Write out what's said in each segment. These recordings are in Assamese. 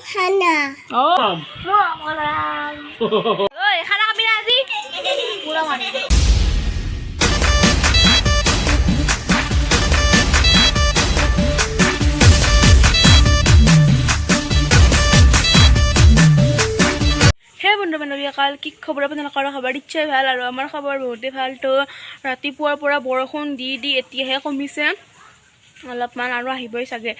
খানা খানা খাবি না আজি পুৰা মানে বন্ধু বান্ধৱীসকল কি খবৰ আপোনালোকৰ খবৰ নিশ্চয় ভাল আৰু আমাৰ খবৰ বহুতেই ভাল তো ৰাতিপুৱাৰ পৰা বৰষুণ দি এতিয়াহে কমিছে অলপমান আৰু আহিবই চাগে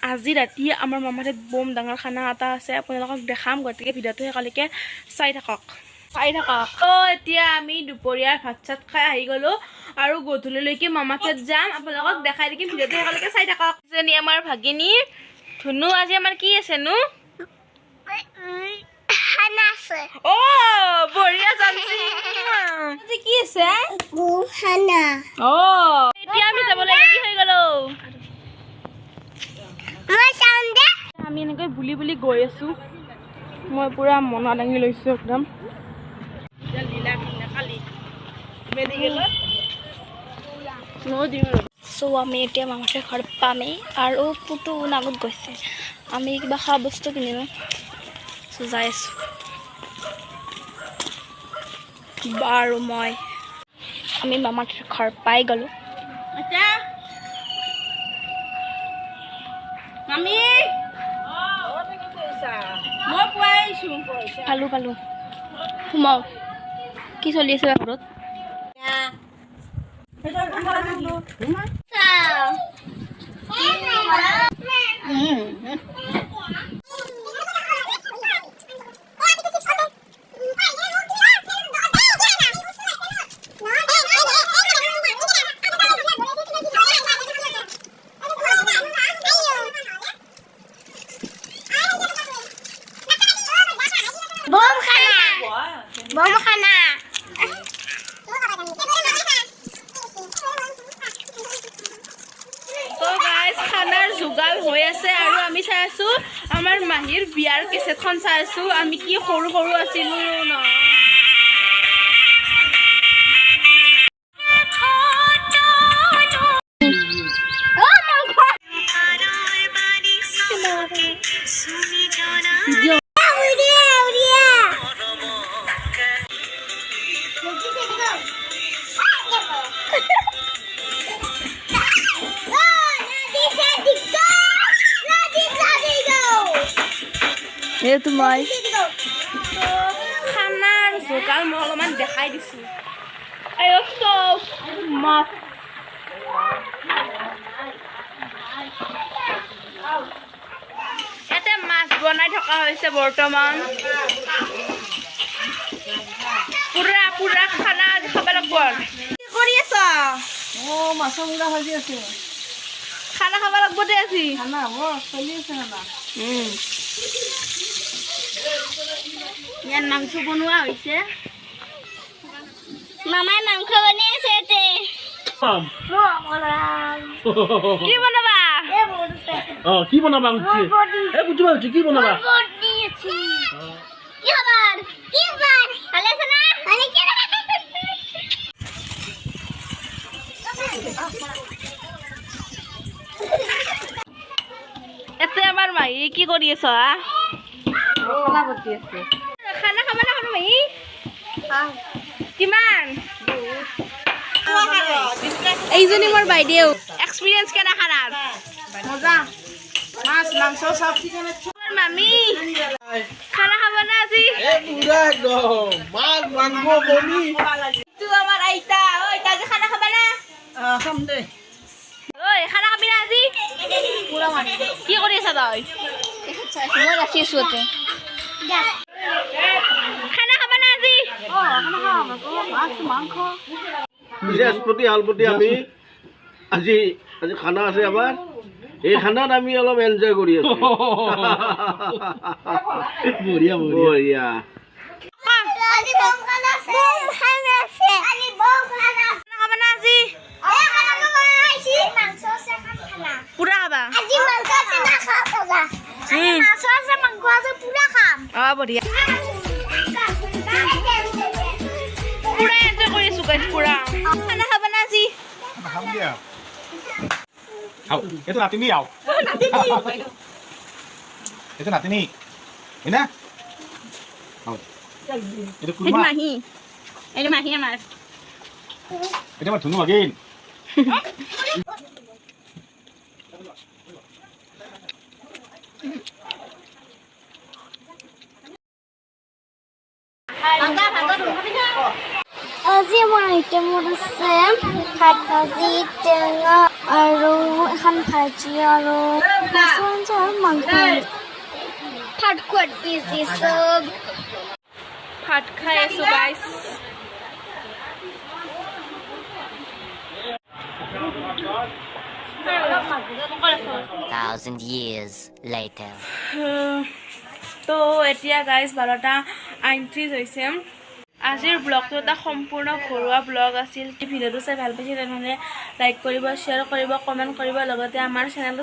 আজি ৰাতি আমাৰ মামাহঁত বম ডাঙৰ খানা এটা আছে আপোনালোকক দেখাম গতিকে ভিডিঅ'টো শেষলৈকে চাই থাকক এতিয়া আমি দুপৰীয়াৰ ভাত চাত খাই আহি গ'লোঁ আৰু গধূলিলৈকে মামাহঁত যাম আপোনালোকক দেখাই দিম ভিডিঅ'টো শেষলৈকে চাই থাকক যেনে আমাৰ ভাগিনী ধুনু আজি আমাৰ কি আছে নো ও বঢ়িয়া জানছি আজি কি আছে খানা ও এতিয়া আমি যাবলৈ ৰেডি হৈ গ'লো আমি এনেকৈ বুলি গৈ আছো মই পুৰা মনা দাঙি লৈছো একদম চ' আমি এতিয়া মামাহঁতৰ ঘৰত পামেই আৰু পুতু নাগত গৈছে আমি কিবা খোৱা বস্তু কিনিলোঁ চ' যাই আছো আৰু আমি মামাহঁতৰ ঘৰ পাই গ'লোঁ পালোঁ সোমাও কি চলি আছে ঘৰত বম খানা খানাৰ যোগাৰ হৈ আছে আৰু আমি চাই আছো আমাৰ মাহীৰ বিয়াৰ কেছেটখন চাই আছো আমি কি সৰু আছিলো ন মই খানাৰ যোগাৰ মই অলপমান দেখাই দিছো মাছ ইয়াতে মাছ বনাই থকা হৈছে বৰ্তমান পুৰা খানা খাব লাগিব কি কৰি আছা মাছৰ মুগা ভাজি আছে খানা খাব লাগিব দে আজি খানা চলি আছে খানা ইয়াত মাংস বনোৱা হৈছে মামাই মাংস বনাই আছে কি বনাবা কি বনাবা কি বনাবা এতে আমাৰ মাহী কি কৰি আছ মছলা বটি আছে খানা খাব না মাহী কিমান এইজনী মোৰ বাইদেউ এক্সপিৰিয়েঞ্চ কেনে খানাৰ মজা মাছ মাংস সব চিকেন মামি খানা খাব না আজি পুরা একদম মাছ মাংস বনি তো আমাৰ আইতা যে খানা খাবা না খাম দে খানা খাবি না আজি পুরা মানে কি কৰি আছা তই মই ৰাখি আছো খানা খাবা না আজি মাছ মাংস বৃহস্পতি হালপতি আমি আজি খানা আছে আমাৰ এই খানাত আমি অলপ এনজয় কৰি আছো বঢ়িয়া পুৰা খাবা বঢ়িয়া পুৰা এনজয় কৰি আছো গাইজ পুৰা খানা খাবা না আজি Hậu, itu nanti nih, Hậu. itu natin nih. Ini? Oh. Itu kurma. মাহী এইটো মাহী আমাৰ Itu mah tunggu lagi. আজি আমাৰ আইটেমত আছে ভাত ভাজি টেঙা আৰু এখন ভাজি আৰু মাছ আঞ্জা আৰু মাংস ভাত খোৱাত বিজি চব ভাত খাই আছোঁ গাইছ Thousand years later. তো এতিয়া গাইজ 12:39 হৈছে আজিৰ ব্লগটো এটা সম্পূৰ্ণ ঘৰুৱা ব্লগ আছিল ভিডিঅ'টো চাই ভাল পাইছে তেনেহ'লে লাইক কৰিব শ্বেয়াৰ কৰিব কমেণ্ট কৰিব লগতে আমাৰ চেনেলটো